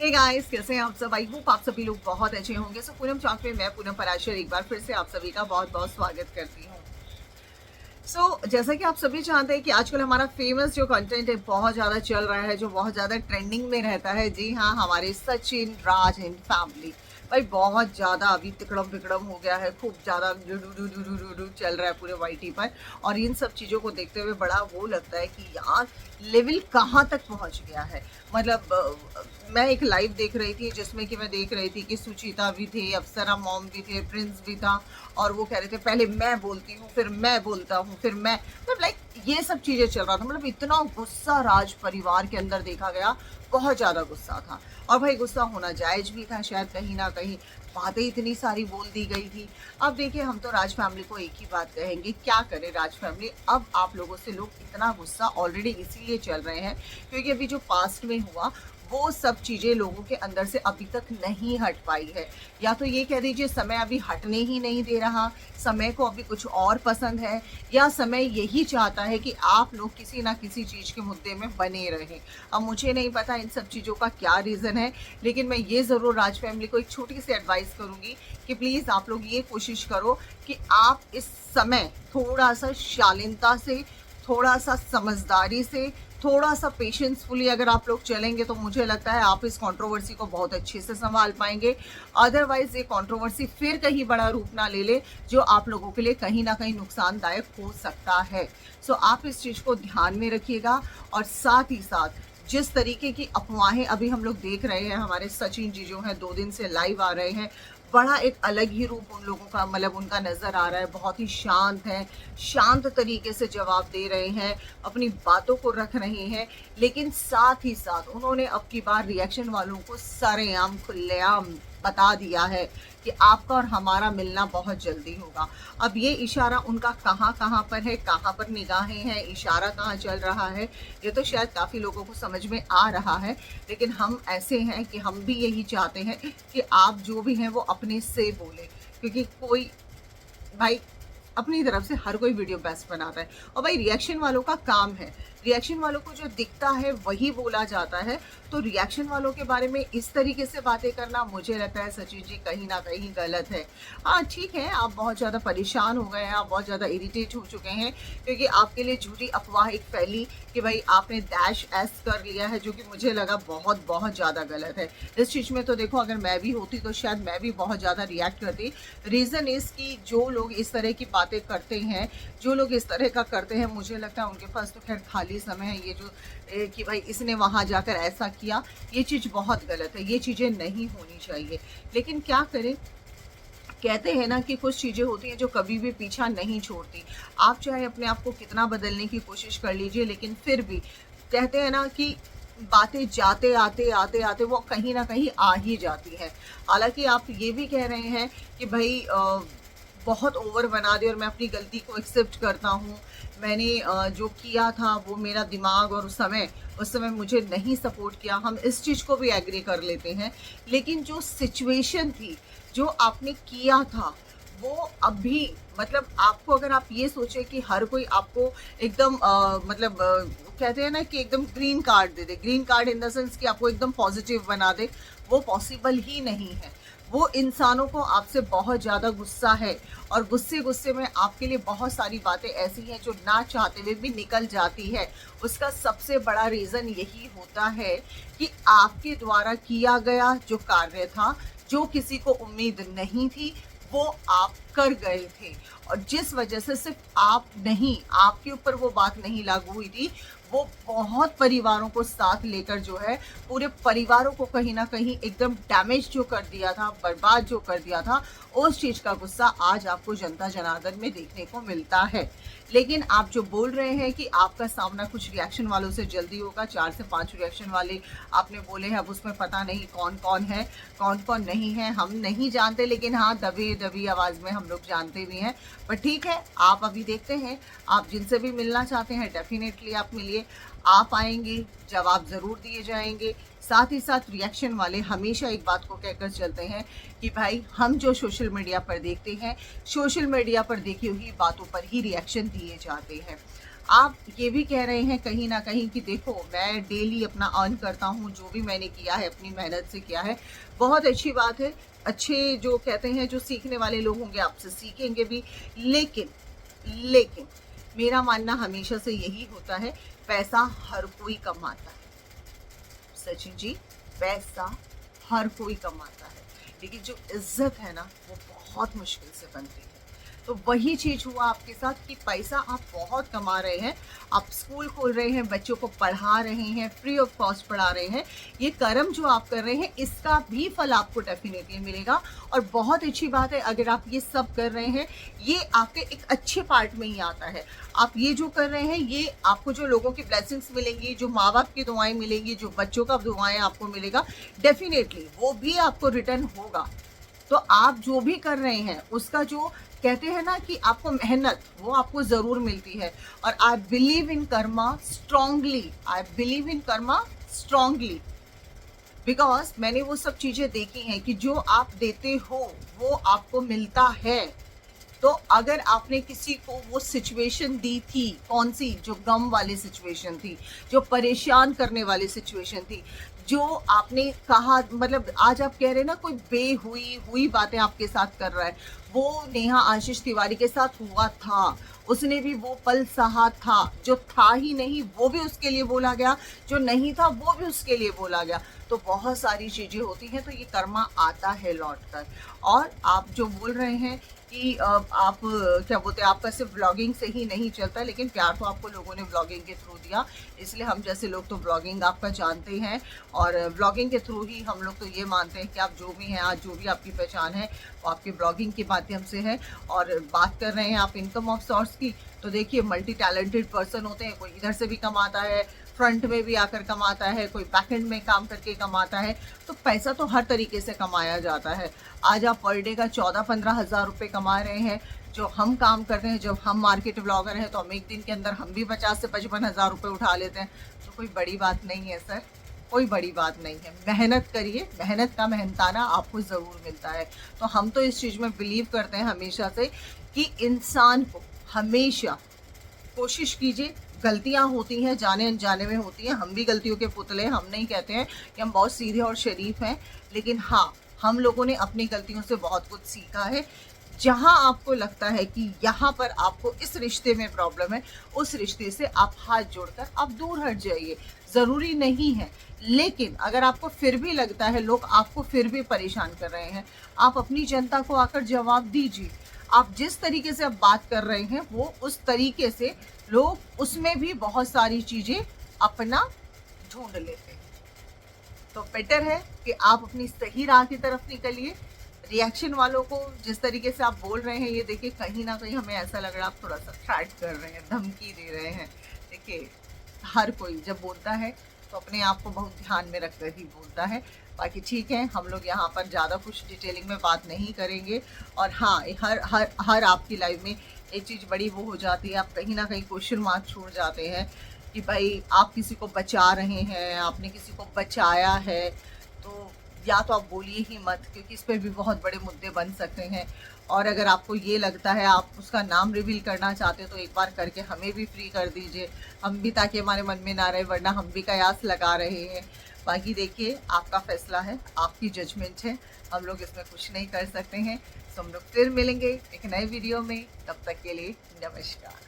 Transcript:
Hey guys, कैसे हैं आप सब? आई होप आप सभी लोग बहुत अच्छे होंगे। सो पूनम चौक में मैं पूनम पराशर एक बार फिर से आप सभी का बहुत बहुत स्वागत करती हूँ। जैसा कि आप सभी जानते हैं कि आजकल हमारा फेमस जो कंटेंट है बहुत ज़्यादा चल रहा है, जो बहुत ज़्यादा ट्रेंडिंग में रहता है। जी हाँ, हमारे सचिन राज एंड फैमिली भाई बहुत ज़्यादा अभी तिकड़म बिकड़म हो गया है। खूब ज़्यादा do do do do do do do चल रहा है पूरे वाईटी पर। और इन सब चीज़ों को देखते हुए बड़ा वो लगता है कि यार लेवल कहाँ तक पहुँच गया है। मतलब मैं एक लाइव देख रही थी जिसमें कि मैं देख रही थी कि सुचिता भी थे, अप्सरा मॉम भी थे, प्रिंस भी था। और वो कह रहे थे पहले मैं बोलती हूँ, फिर मैं बोलता हूँ, फिर मैं, मतलब लाइक ये सब चीज़ें चल रहा था। मतलब इतना गुस्सा राज परिवार के अंदर देखा गया, बहुत ज़्यादा गुस्सा था। और भाई गुस्सा होना जायज़ भी था शायद कहीं ना कहीं, बातें इतनी सारी बोल दी गई थी। अब देखिए, हम तो राज फैमिली को एक ही बात कहेंगे, क्या करे राज फैमिली। अब आप लोगों से लोग इतना गुस्सा ऑलरेडी इसीलिए चल रहे हैं क्योंकि अभी जो पास्ट में हुआ वो सब चीज़ें लोगों के अंदर से अभी तक नहीं हट पाई है। या तो ये कह दीजिए समय अभी हटने ही नहीं दे रहा, समय को अभी कुछ और पसंद है, या समय यही चाहता है कि आप लोग किसी ना किसी चीज़ के मुद्दे में बने रहें। अब मुझे नहीं पता इन सब चीज़ों का क्या रीज़न है, लेकिन मैं ये ज़रूर राज फैमिली को एक छोटी सी एडवाइस करूँगी कि प्लीज़ आप लोग ये कोशिश करो कि आप इस समय थोड़ा सा शालीनता से, थोड़ा सा समझदारी से, थोड़ा सा पेशेंसफुली अगर आप लोग चलेंगे तो मुझे लगता है आप इस कंट्रोवर्सी को बहुत अच्छे से संभाल पाएंगे। अदरवाइज ये कंट्रोवर्सी फिर कहीं बड़ा रूप ना ले ले, जो आप लोगों के लिए कहीं ना कहीं नुकसानदायक हो सकता है। आप इस चीज़ को ध्यान में रखिएगा। और साथ ही साथ जिस तरीके की अफवाहें अभी हम लोग देख रहे हैं, हमारे सचिन जी जो हैं 2 दिन से लाइव आ रहे हैं, बड़ा एक अलग ही रूप उन लोगों का, मतलब उनका नज़र आ रहा है। बहुत ही शांत है, शांत तरीके से जवाब दे रहे हैं, अपनी बातों को रख रहे हैं। लेकिन साथ ही साथ उन्होंने अब की बार रिएक्शन वालों को सरेआम खुलेआम बता दिया है कि आपका और हमारा मिलना बहुत जल्दी होगा। अब ये इशारा उनका कहाँ कहाँ पर है, कहाँ पर निगाहें हैं, इशारा कहाँ चल रहा है, ये तो शायद काफ़ी लोगों को समझ में आ रहा है। लेकिन हम ऐसे हैं कि हम भी यही चाहते हैं कि आप जो भी हैं वो अपने से बोले, क्योंकि कोई भाई अपनी तरफ से हर कोई वीडियो बेस्ट बनाता है। और भाई रिएक्शन वालों का काम है, रिएक्शन वालों को जो दिखता है वही बोला जाता है। तो रिएक्शन वालों के बारे में इस तरीके से बातें करना मुझे लगता है सचिन जी कहीं ना कहीं गलत है। हाँ ठीक है, आप बहुत ज़्यादा परेशान हो गए हैं, आप बहुत ज़्यादा इरिटेट हो चुके हैं क्योंकि आपके लिए झूठी अफवाह एक फैली कि भाई आपने डैश एस कर लिया है, जो कि मुझे लगा बहुत बहुत ज़्यादा गलत है। इस चीज़ में तो देखो, अगर मैं भी होती तो शायद मैं भी बहुत ज़्यादा रिएक्ट करती। रीज़न इज़ कि जो लोग इस तरह की बातें करते हैं, जो लोग इस तरह का करते हैं, मुझे लगता है उनके पास तो खैर खाली समय है। ये जो कि भाई इसने वहाँ जाकर ऐसा किया, ये चीज़ बहुत गलत है, ये चीज़ें नहीं होनी चाहिए। लेकिन क्या करें, कहते हैं ना कि कुछ चीज़ें होती हैं जो कभी भी पीछा नहीं छोड़ती। आप चाहे अपने आप को कितना बदलने की कोशिश कर लीजिए, लेकिन फिर भी कहते हैं ना कि बातें जाते आते आते आते वो कहीं ना कहीं आ ही जाती है। हालांकि आप ये भी कह रहे हैं कि भाई बहुत ओवर बना दे और मैं अपनी गलती को एक्सेप्ट करता हूँ। मैंने जो किया था वो मेरा दिमाग और उस समय मुझे नहीं सपोर्ट किया, हम इस चीज़ को भी एग्री कर लेते हैं। लेकिन जो सिचुएशन थी, जो आपने किया था, वो अभी, मतलब आपको, अगर आप ये सोचें कि हर कोई आपको एकदम कहते हैं ना कि एकदम green card they they, green card in the sense कि आपको एकदम पॉजिटिव बना दे, वो पॉसिबल ही नहीं है। वो इंसानों को आपसे बहुत ज़्यादा गुस्सा है, और गुस्से गुस्से में आपके लिए बहुत सारी बातें ऐसी हैं जो ना चाहते हुए भी निकल जाती है। उसका सबसे बड़ा रीज़न यही होता है कि आपके द्वारा किया गया जो कार्य था, जो किसी को उम्मीद नहीं थी, वो आप कर गए थे। और जिस वजह से सिर्फ आप नहीं, आपके ऊपर वो बात नहीं लागू हुई थी, वो बहुत परिवारों को साथ लेकर जो है पूरे परिवारों को कहीं ना कहीं एकदम डैमेज जो कर दिया था, बर्बाद जो कर दिया था, उस चीज़ का गुस्सा आज आपको जनता जनार्दन में देखने को मिलता है। लेकिन आप जो बोल रहे हैं कि आपका सामना कुछ रिएक्शन वालों से जल्दी होगा, 4 से 5 रिएक्शन वाले आपने बोले हैं, अब उसमें पता नहीं कौन कौन है, कौन कौन नहीं है, हम नहीं जानते। लेकिन हाँ, दबी दबी आवाज़ में हम लोग जानते भी हैं। पर ठीक है, आप अभी देखते हैं, आप जिनसे भी मिलना चाहते हैं डेफिनेटली आप मिलिए। आप आएंगे, जवाब ज़रूर दिए जाएंगे। साथ ही साथ रिएक्शन वाले हमेशा एक बात को कहकर चलते हैं कि भाई हम जो सोशल मीडिया पर देखते हैं, सोशल मीडिया पर देखी हुई बातों पर ही रिएक्शन दिए जाते हैं। आप ये भी कह रहे हैं कहीं न कहीं कि देखो मैं डेली अपना अर्न करता हूँ, जो भी मैंने किया है अपनी मेहनत से किया है, बहुत अच्छी बात है। अच्छे जो कहते हैं जो सीखने वाले लोग होंगे आपसे सीखेंगे भी। लेकिन लेकिन मेरा मानना हमेशा से यही होता है, पैसा हर कोई कमाता है। सचिन जी, पैसा हर कोई कमाता है, लेकिन जो इज्जत है ना वो बहुत मुश्किल से बनती है। तो वही चीज हुआ आपके साथ कि पैसा आप बहुत कमा रहे हैं, आप स्कूल खोल रहे हैं, बच्चों को पढ़ा रहे हैं, फ्री ऑफ कॉस्ट पढ़ा रहे हैं। ये कर्म जो आप कर रहे हैं इसका भी फल आपको डेफिनेटली मिलेगा। और बहुत अच्छी बात है अगर आप ये सब कर रहे हैं, ये आपके एक अच्छे पार्ट में ही आता है। आप ये जो कर रहे हैं ये आपको जो लोगों की ब्लेसिंग्स मिलेंगी, जो माँ बाप की दुआएं मिलेंगी, जो बच्चों का दुआएं आपको मिलेगा, डेफिनेटली वो भी आपको रिटर्न होगा। तो आप जो भी कर रहे हैं उसका जो कहते हैं ना कि आपको मेहनत वो आपको जरूर मिलती है। और I believe in Karma strongly, I believe in Karma strongly, because मैंने वो सब चीजें देखी हैं कि जो आप देते हो वो आपको मिलता है। तो अगर आपने किसी को वो सिचुएशन दी थी, कौन सी, जो गम वाली सिचुएशन थी, जो परेशान करने वाली सिचुएशन थी, जो आपने कहा, मतलब आज आप कह रहे हैं ना कोई बेहुई हुई बातें आपके साथ कर रहा है, वो नेहा आशीष तिवारी के साथ हुआ था। उसने भी वो पल सहा था, जो था ही नहीं वो भी उसके लिए बोला गया, जो नहीं था वो भी उसके लिए बोला गया। तो बहुत सारी चीजें होती हैं, तो ये कर्मा आता है लौट कर। और आप जो बोल रहे हैं कि आप क्या बोलते हैं, आपका सिर्फ ब्लॉगिंग से ही नहीं चलता, लेकिन प्यार तो आपको लोगों ने ब्लॉगिंग के थ्रू दिया, इसलिए हम जैसे लोग तो ब्लॉगिंग आपका जानते हैं। और ब्लॉगिंग के थ्रू ही हम लोग तो ये मानते हैं कि आप जो भी हैं, आज जो भी आपकी पहचान है वो आपकी ब्लॉगिंग के माध्यम से है। और बात कर रहे हैं आप इनकम ऑफ सोर्स की, तो देखिए मल्टी टैलेंटेड पर्सन होते हैं, कोई इधर से भी कमाता है, फ्रंट में भी आकर कमाता है, कोई बैकएंड में काम करके कमाता है। तो पैसा तो हर तरीके से कमाया जाता है। आज आप पर डे का 14-15 हज़ार रुपये कमा रहे हैं, जो हम काम कर रहे हैं, जब हम मार्केट ब्लॉगर हैं तो हम एक दिन के अंदर हम भी 50 से 55 हज़ार रुपये उठा लेते हैं। तो कोई बड़ी बात नहीं है सर, कोई बड़ी बात नहीं है। मेहनत करिए, मेहनत का मेहनताना आपको ज़रूर मिलता है। तो हम तो इस चीज़ में बिलीव करते हैं हमेशा से कि इंसान को हमेशा कोशिश कीजिए, गलतियां होती हैं, जाने अनजाने में होती हैं, हम भी गलतियों के पुतले हैं। हम नहीं कहते हैं कि हम बहुत सीधे और शरीफ हैं, लेकिन हाँ, हम लोगों ने अपनी गलतियों से बहुत कुछ सीखा है। जहां आपको लगता है कि यहाँ पर आपको इस रिश्ते में प्रॉब्लम है, उस रिश्ते से आप हाथ जोड़कर आप दूर हट जाइए, ज़रूरी नहीं है। लेकिन अगर आपको फिर भी लगता है लोग आपको फिर भी परेशान कर रहे हैं, आप अपनी जनता को आकर जवाब दीजिए। आप जिस तरीके से आप बात कर रहे हैं वो उस तरीके से लोग उसमें भी बहुत सारी चीजें अपना ढूंढ लेते हैं। तो बेटर है कि आप अपनी सही राह की तरफ निकलिए। रिएक्शन वालों को जिस तरीके से आप बोल रहे हैं, ये देखिए कहीं ना कहीं हमें ऐसा लग रहा है आप थोड़ा सा थ्रेट कर रहे हैं, धमकी दे रहे हैं। देखिए हर कोई जब बोलता है तो अपने आप को बहुत ध्यान में रखकर ही बोलता है। बाकी ठीक है, हम लोग यहाँ पर ज़्यादा कुछ डिटेलिंग में बात नहीं करेंगे। और हाँ, हर हर हर आपकी लाइफ में एक चीज़ बड़ी वो हो जाती है, आप कहीं ना कहीं क्वेश्चन मार्क छोड़ जाते हैं कि भाई आप किसी को बचा रहे हैं, आपने किसी को बचाया है, तो या तो आप बोलिए ही मत, क्योंकि इस पर भी बहुत बड़े मुद्दे बन सकते हैं। और अगर आपको ये लगता है आप उसका नाम रिवील करना चाहते हो तो एक बार करके हमें भी फ्री कर दीजिए, हम भी, ताकि हमारे मन में ना रहे, वरना हम भी कयास लगा रहे हैं। बाकी देखिए आपका फैसला है, आपकी जजमेंट है, हम लोग इसमें कुछ नहीं कर सकते हैं। तो हम लोग फिर मिलेंगे एक नए वीडियो में, तब तक के लिए नमस्कार।